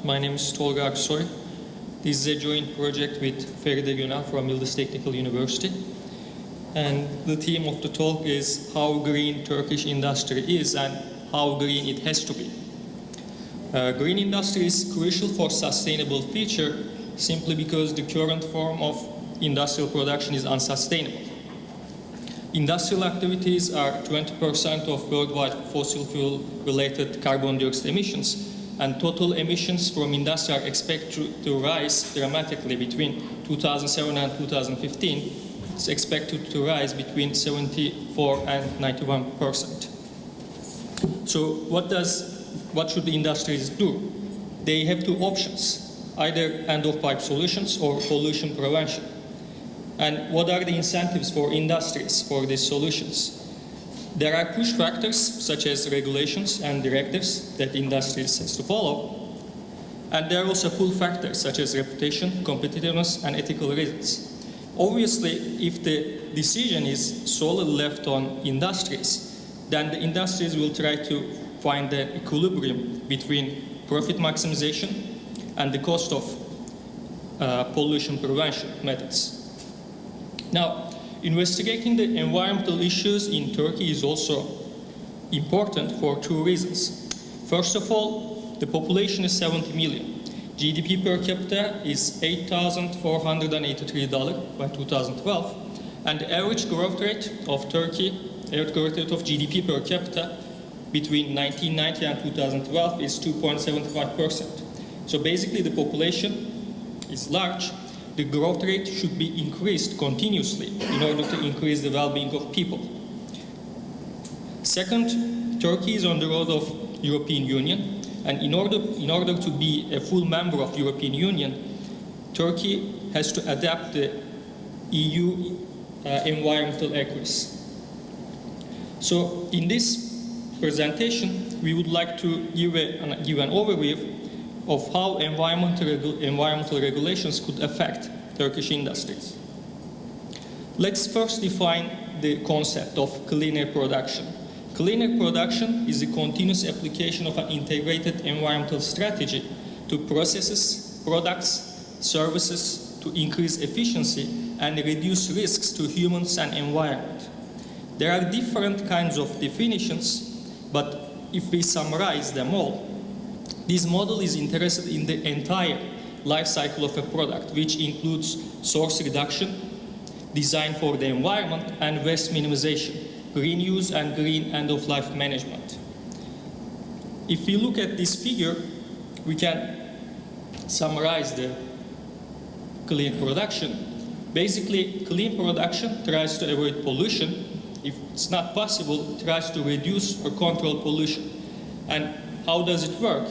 My name is Tolga Aksoy. This is a joint project with Feride Gönel from Yıldız Technical University. And the theme of the talk is how green Turkish industry is and how green it has to be. Green industry is crucial for sustainable future simply because the current form of industrial production is unsustainable. Industrial activities are 20% of worldwide fossil fuel related carbon dioxide emissions, and total emissions from industry are expected to rise dramatically between 2007 and 2015. It's expected to rise between 74 and 91%. So what should the industries do? They have two options, either end-of-pipe solutions or pollution prevention. And what are the incentives for industries for these solutions? There are push factors such as regulations and directives that industries has to follow. And there are also pull factors such as reputation, competitiveness, and ethical reasons. Obviously, if the decision is solely left on industries, then the industries will try to find the equilibrium between profit maximization and the cost of pollution prevention methods. Now, investigating the environmental issues in Turkey is also important for two reasons. First of all, the population is 70 million. GDP per capita is $8,483 by 2012, and the average growth rate of GDP per capita between 1990 and 2012 is 2.75%. So basically the population is large. The growth rate should be increased continuously in order to increase the well-being of people. Second, Turkey is on the road of European Union, and in order to be a full member of European Union, Turkey has to adapt the EU environmental acquis. So in this presentation, we would like to give an overview of how environmental regulations could affect Turkish industries. Let's first define the concept of cleaner production. Cleaner production is the continuous application of an integrated environmental strategy to processes, products, services to increase efficiency and reduce risks to humans and environment. There are different kinds of definitions, but if we summarize them all, this model is interested in the entire life cycle of a product, which includes source reduction, design for the environment, and waste minimization, green use, and green end-of-life management. If we look at this figure, we can summarize the clean production. Basically, clean production tries to avoid pollution. If it's not possible, it tries to reduce or control pollution. And how does it work?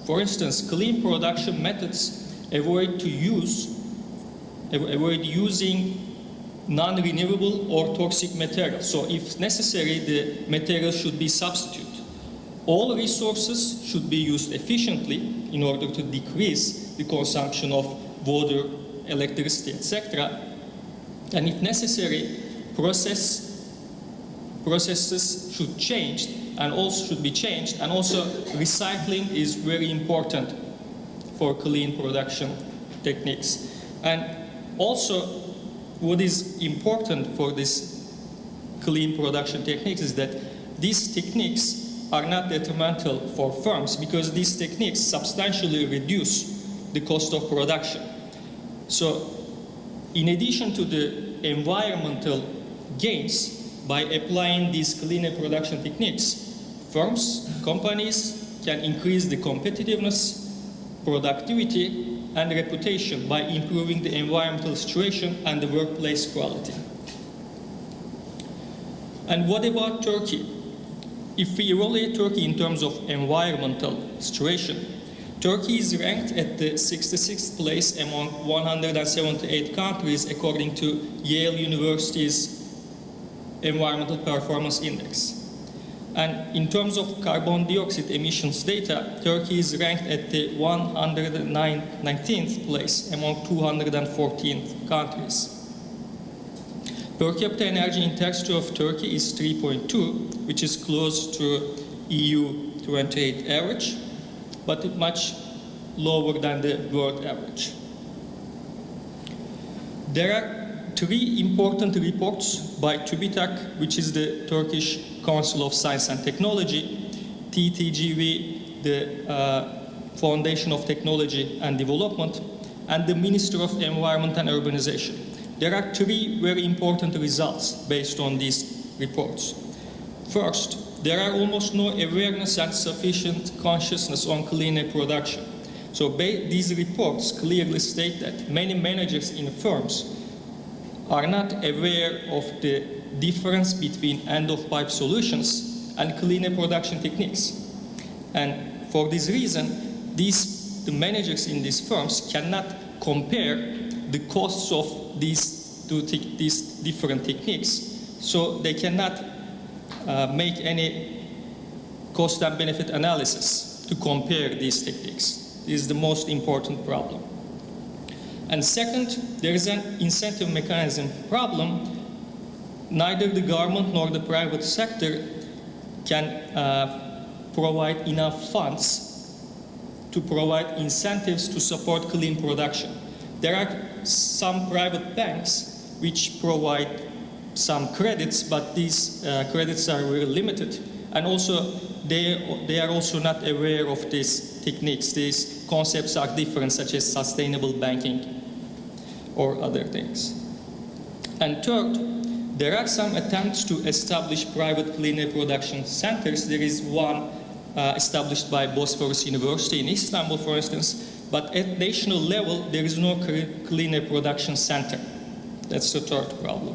For instance, clean production methods avoid using non-renewable or toxic materials. So if necessary, the material should be substituted. All resources should be used efficiently in order to decrease the consumption of water, electricity, etc. And if necessary, processes should change and also recycling is very important for clean production techniques. And also what is important for this clean production techniques is that these techniques are not detrimental for firms because these techniques substantially reduce the cost of production. So in addition to the environmental gains, by applying these cleaner production techniques, firms, companies can increase the competitiveness, productivity, and reputation by improving the environmental situation and the workplace quality. And what about Turkey? If we evaluate Turkey in terms of environmental situation, Turkey is ranked at the 66th place among 178 countries according to Yale University's Environmental Performance Index. And in terms of carbon dioxide emissions data, Turkey is ranked at the 119th place among 214 countries. Per capita energy intensity of Turkey is 3.2, which is close to EU 28 average, but much lower than the world average. There are 3 important reports by TÜBİTAK, which is the Turkish Council of Science and Technology, TTGV, the Foundation of Technology and Development, and the Ministry of Environment and Urbanization. There are 3 very important results based on these reports. First, there are almost no awareness and sufficient consciousness on clean air production. So these reports clearly state that many managers in firms are not aware of the difference between end-of-pipe solutions and clean air production techniques. And for this reason, the managers in these firms cannot compare the costs of these different techniques, so they cannot make any cost and benefit analysis to compare these techniques. This is the most important problem. And second, there is an incentive mechanism problem. Neither the government nor the private sector can provide enough funds to provide incentives to support clean production. There are some private banks which provide some credits, but these credits are very limited. And also, they are also not aware of these techniques. These concepts are different, such as sustainable banking or other things. And third, there are some attempts to establish private clean air production centers. There is one established by Bosphorus University in Istanbul, for instance, but at national level, there is no clean air production center. That's the third problem.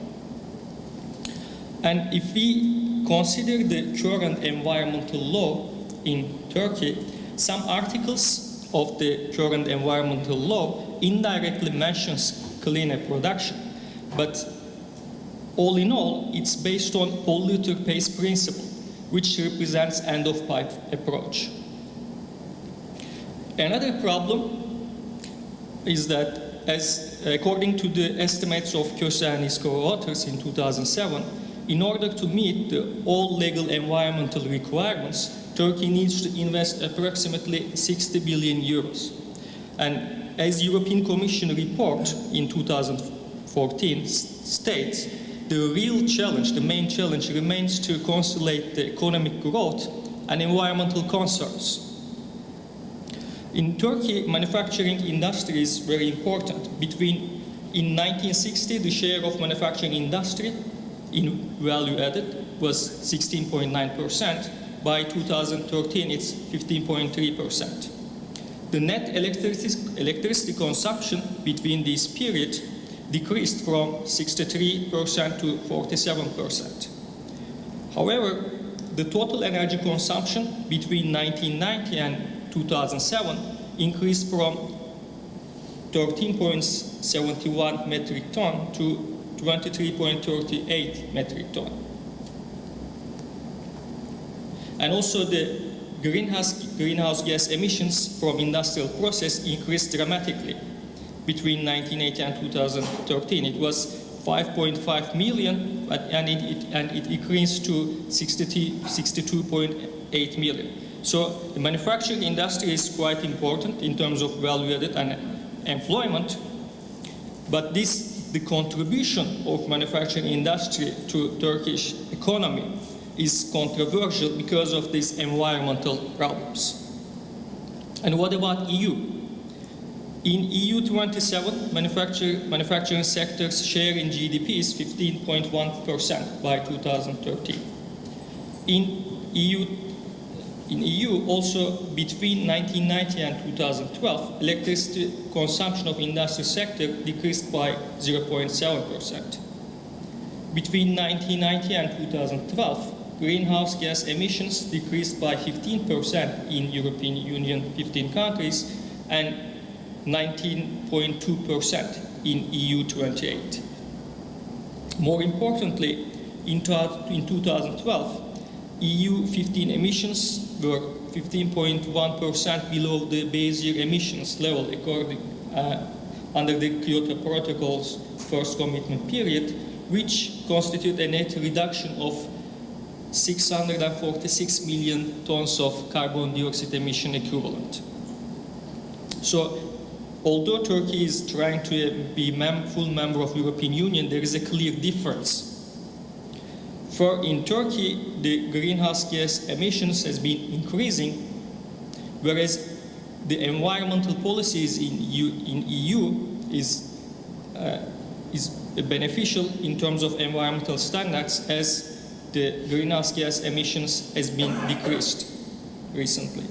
And if we consider the current environmental law in Turkey, some articles of the current environmental law indirectly mentions clean air production, but all in all, it's based on polluter pays principle, which represents end-of-pipe approach. Another problem is that, according to the estimates of Köse and his co-authors in 2007, in order to meet all legal environmental requirements, Turkey needs to invest approximately 60 billion euros. And as European Commission report in 2014 states, the real challenge, the main challenge, remains to conciliate the economic growth and environmental concerns. In Turkey, manufacturing industry is very important. In 1960, the share of manufacturing industry in value added was 16.9%. By 2013, it's 15.3%. The net electricity consumption between this period decreased from 63% to 47%. However, the total energy consumption between 1990 and 2007 increased from 13.71 metric ton to 23.38 metric ton. And also the greenhouse gas emissions from industrial process increased dramatically. Between 1980 and 2013, it was 5.5 million, and it increased to 62.8 million. So the manufacturing industry is quite important in terms of value added and employment, but the contribution of manufacturing industry to Turkish economy is controversial because of these environmental problems. And what about EU? In EU 27, manufacturing sector's share in GDP is 15.1% by 2013. In EU, also between 1990 and 2012, electricity consumption of industry sector decreased by 0.7%. Between 1990 and 2012, greenhouse gas emissions decreased by 15% in European Union 15 countries and 19.2% in EU 28. More importantly, in 2012, EU 15 emissions were 15.1% below the base year emissions level under the Kyoto Protocol's first commitment period, which constitute a net reduction of 646 million tons of carbon dioxide emission equivalent. So although Turkey is trying to be full member of European Union, there is a clear difference. For in Turkey, the greenhouse gas emissions has been increasing, whereas the environmental policies in EU is beneficial in terms of environmental standards, as the greenhouse gas emissions has been decreased recently.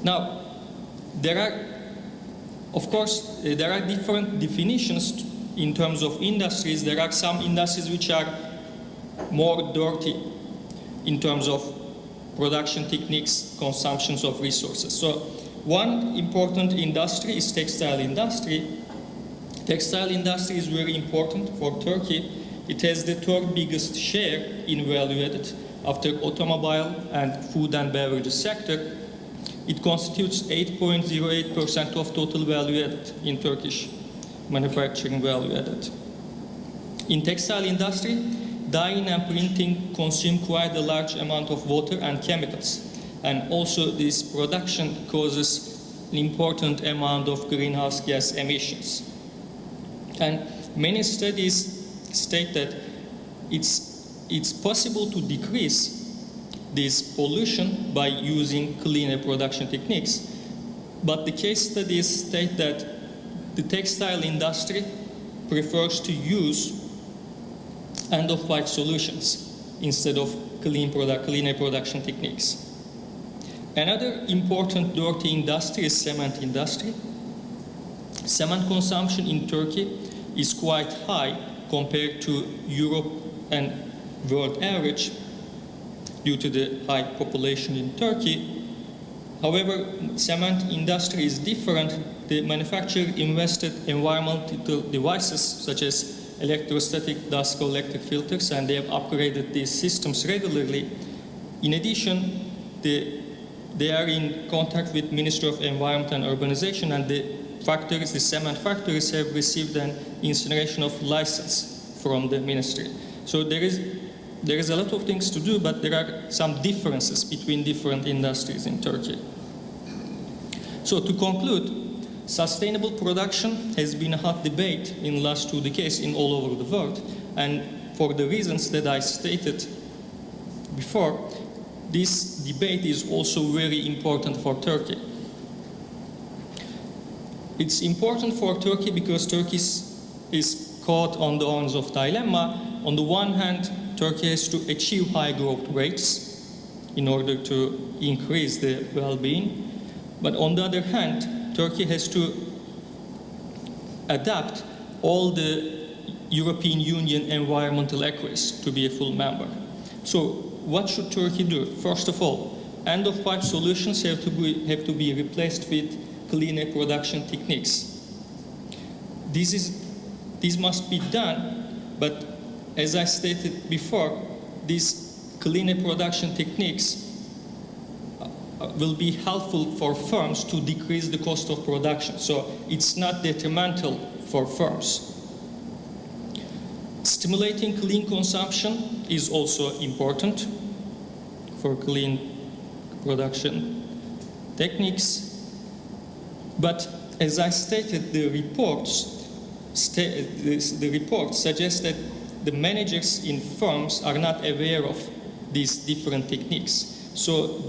Now, there are different definitions in terms of industries. There are some industries which are more dirty in terms of production techniques, consumptions of resources. So one important industry is textile industry. Textile industry is very important for Turkey. It has the third biggest share in value added after automobile and food and beverages sector. It constitutes 8.08% of total value added in Turkish manufacturing value added. In textile industry, dyeing and printing consume quite a large amount of water and chemicals. And also this production causes an important amount of greenhouse gas emissions. And many studies state that it's possible to decrease this pollution by using cleaner production techniques. But the case studies state that the textile industry prefers to use end-of-life solutions instead of cleaner production techniques. Another important dirty industry is cement industry. Cement consumption in Turkey is quite high compared to Europe and world average due to the high population in Turkey. However, cement industry is different. The manufacturer invested environmental devices such as electrostatic dust collector filters, and they have upgraded these systems regularly. In addition, they are in contact with Ministry of Environment and Urbanization, and the cement factories have received an incineration of license from the ministry. So there is a lot of things to do, but there are some differences between different industries in Turkey. So to conclude, sustainable production has been a hot debate in the last 2 decades in all over the world, and for the reasons that I stated before, this debate is also very important for Turkey. It's important for Turkey because Turkey is caught on the horns of dilemma. On the one hand, Turkey has to achieve high growth rates in order to increase the well-being. But on the other hand, Turkey has to adapt all the European Union environmental acquis to be a full member. So what should Turkey do? First of all, end-of-life solutions have to be replaced with cleaner production techniques. This must be done, but as I stated before, these cleaner production techniques will be helpful for firms to decrease the cost of production. So it's not detrimental for firms. Stimulating clean consumption is also important for clean production techniques. But as I stated, the reports suggest that the managers in firms are not aware of these different techniques. So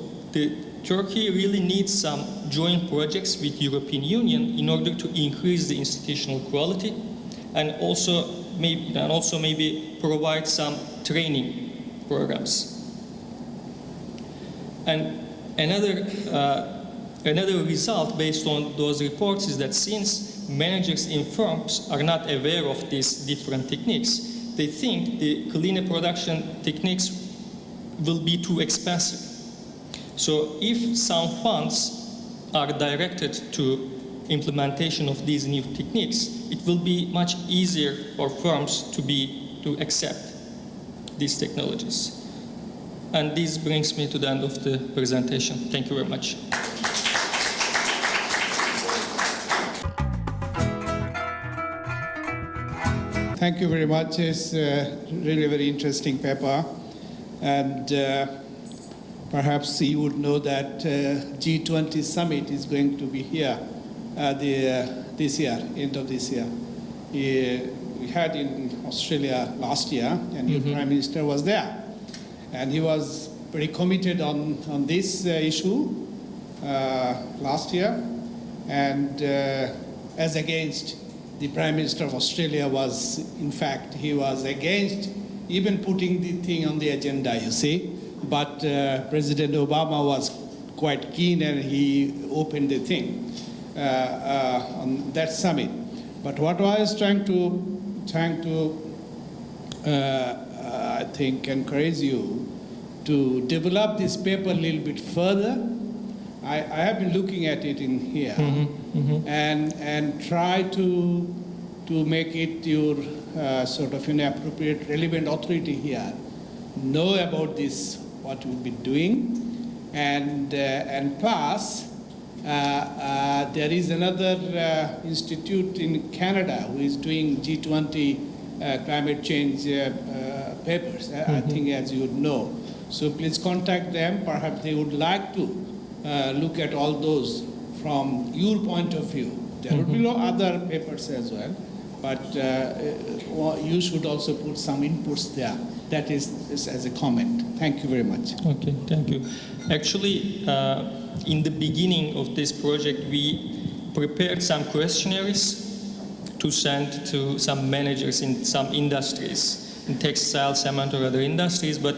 Turkey really needs some joint projects with European Union in order to increase the institutional quality, and also maybe provide some training programs. And another result based on those reports is that since managers in firms are not aware of these different techniques, they think the cleaner production techniques will be too expensive. So if some funds are directed to implementation of these new techniques, it will be much easier for firms to accept these technologies. And this brings me to the end of the presentation. Thank you very much. Thank you very much. It's really very interesting paper. And Perhaps you would know that G20 summit is going to be here this year, end of this year. We had in Australia last year, and your Prime Minister was there. And he was very committed on this issue last year. And as against the Prime Minister of Australia was, in fact, he was against even putting the thing on the agenda, you see. But President Obama was quite keen, and he opened the thing on that summit. But what I was trying to I think, encourage you to develop this paper a little bit further. I have been looking at it in here, and try to make it your sort of an appropriate, relevant authority here know about this, what you've been doing, and plus there is another institute in Canada who is doing G20 climate change papers, I think, as you would know. So please contact them. Perhaps they would like to look at all those from your point of view. There will be other papers as well, but you should also put some inputs there. That is as a comment. Thank you very much. Okay, thank you. Actually, in the beginning of this project, we prepared some questionnaires to send to some managers in some industries, in textile, cement, or other industries. But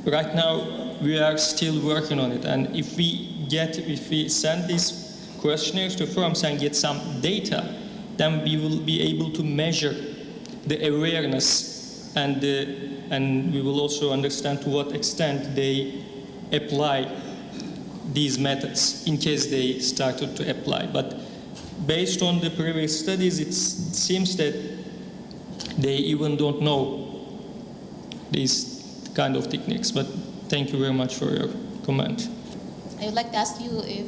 right now, we are still working on it. And if we send these questionnaires to firms and get some data, then we will be able to measure the awareness, and we will also understand to what extent they apply these methods in case they started to apply. But based on the previous studies, it seems that they even don't know these kind of techniques. But thank you very much for your comment. I would like to ask you if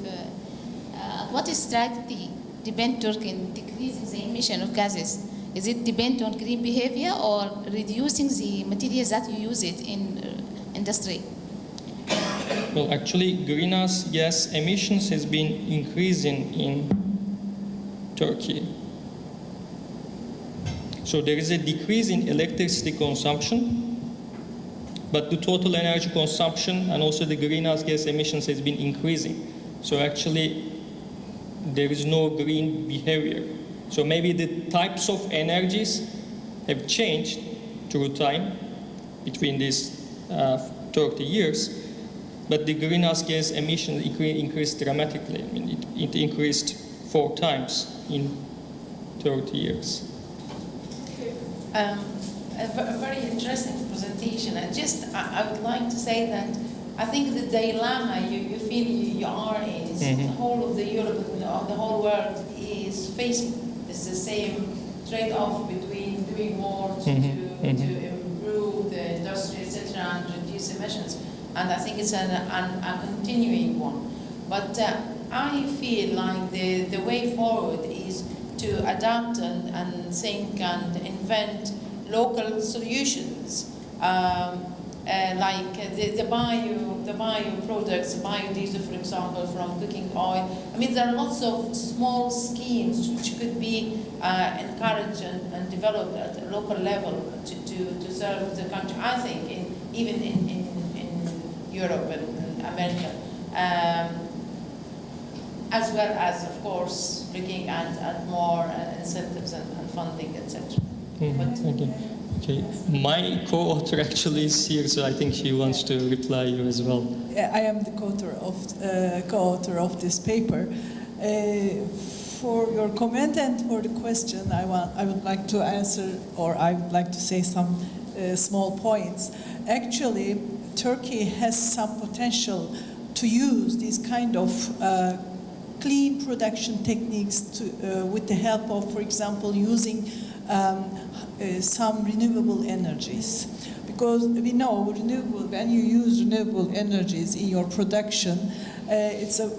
what strategy depend Turkey in decreasing the emission of gases? Is it depend on green behavior or reducing the materials that you use it in industry? Well, actually, greenhouse gas emissions has been increasing in Turkey. So there is a decrease in electricity consumption, but the total energy consumption and also the greenhouse gas emissions has been increasing. So actually, there is no green behavior. So maybe the types of energies have changed through time between these 30 years, but the greenhouse gas emissions increased dramatically. I mean, it increased 4 times in 30 years. A very interesting presentation. And just, I would like to say that I think the dilemma you feel you are in is the whole of the Europe, the whole world is facing. It's the same trade-off between doing more to improve the industry, etc., and reduce emissions. And I think it's a continuing one. But I feel like the way forward is to adapt and think and invent local solutions, like the bio products, biodiesel, for example, from cooking oil. I mean, there are lots of small schemes which could be encouraged and developed at a local level to serve the country. I think even in Europe and America, as well as, of course, looking at more incentives and funding, etc. Okay. My co-author actually is here, so I think she wants to reply you as well. I am the co-author of this paper. For your comment and for the question, I would like to answer, or I would like to say some small points. Actually, Turkey has some potential to use these kind of clean production techniques with the help of, for example, using some renewable energies, because we know when you use renewable energies in your production,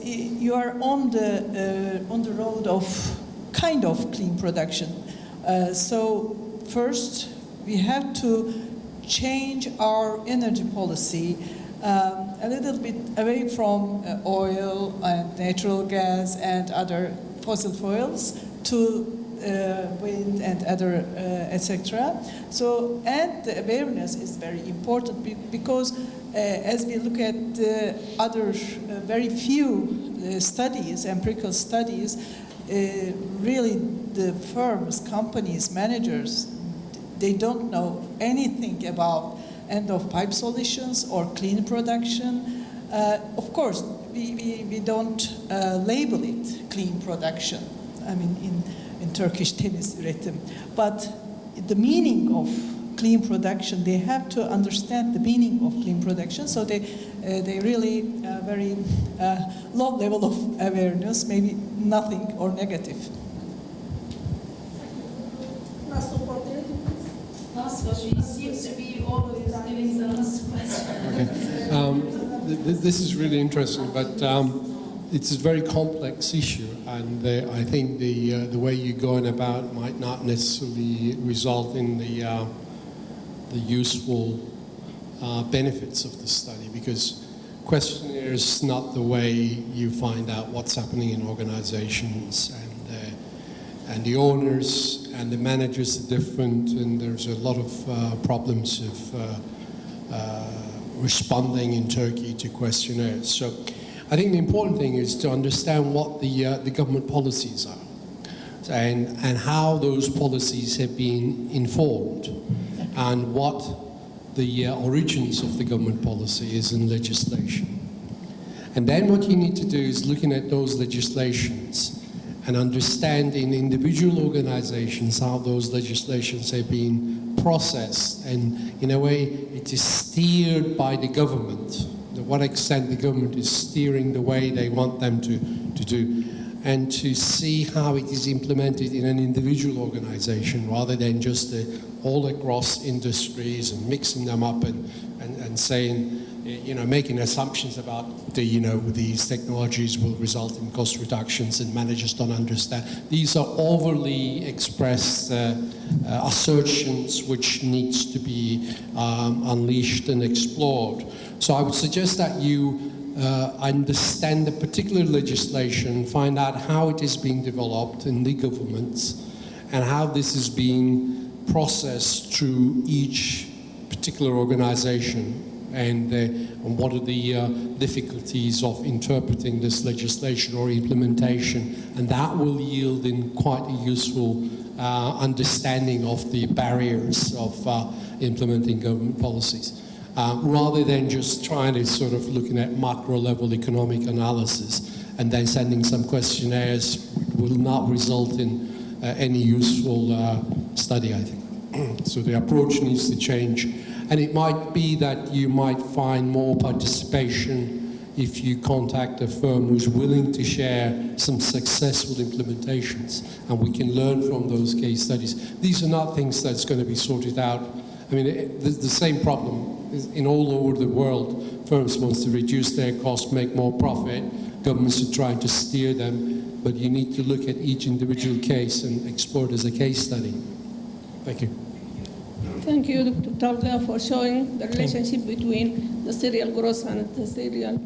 you are on the road of kind of clean production. So first we have to change our energy policy a little bit away from oil and natural gas and other fossil fuels to wind and other etc. So, and the awareness is very important because as we look at other very few studies, empirical studies, really the firms, companies, managers, they don't know anything about end-of-pipe solutions or clean production. Of course, we don't label it clean production, I mean in Turkish temiz üretim. But the meaning of clean production, they have to understand the meaning of clean production, so they really very low level of awareness, maybe nothing or negative. She seems to be always giving the last question. Okay. This is really interesting, but it's a very complex issue, and I think the way you're going about might not necessarily result in the useful benefits of the study, because questionnaire is not the way you find out what's happening in organizations, and the owners and the managers are different, and there's a lot of problems of responding in Turkey to questionnaires. So I think the important thing is to understand what the government policies are, and how those policies have been informed, and what the origins of the government policy is in legislation. And then what you need to do is looking at those legislations and understand in individual organizations how those legislations have been processed, and in a way it is steered by the government, to what extent the government is steering the way they want them to do, and to see how it is implemented in an individual organization rather than just all across industries and mixing them up and saying, making assumptions about these technologies will result in cost reductions and managers don't understand. These are overly expressed assertions which needs to be unleashed and explored. So I would suggest that you understand the particular legislation, find out how it is being developed in the governments, and how this is being processed through each particular organization, and what are the difficulties of interpreting this legislation or implementation, and that will yield in quite a useful understanding of the barriers of implementing government policies. Rather than just trying to sort of looking at macro level economic analysis and then sending some questionnaires will not result in any useful study, I think. So the approach needs to change. And it might be that you might find more participation if you contact a firm who's willing to share some successful implementations, and we can learn from those case studies. These are not things that's going to be sorted out. I mean, the same problem is in all over the world. Firms want to reduce their costs, make more profit. Governments are trying to steer them, but you need to look at each individual case and explore it as a case study. Thank you. Thank you, Dr. Tolga, for showing the relationship between the serial growth and the serial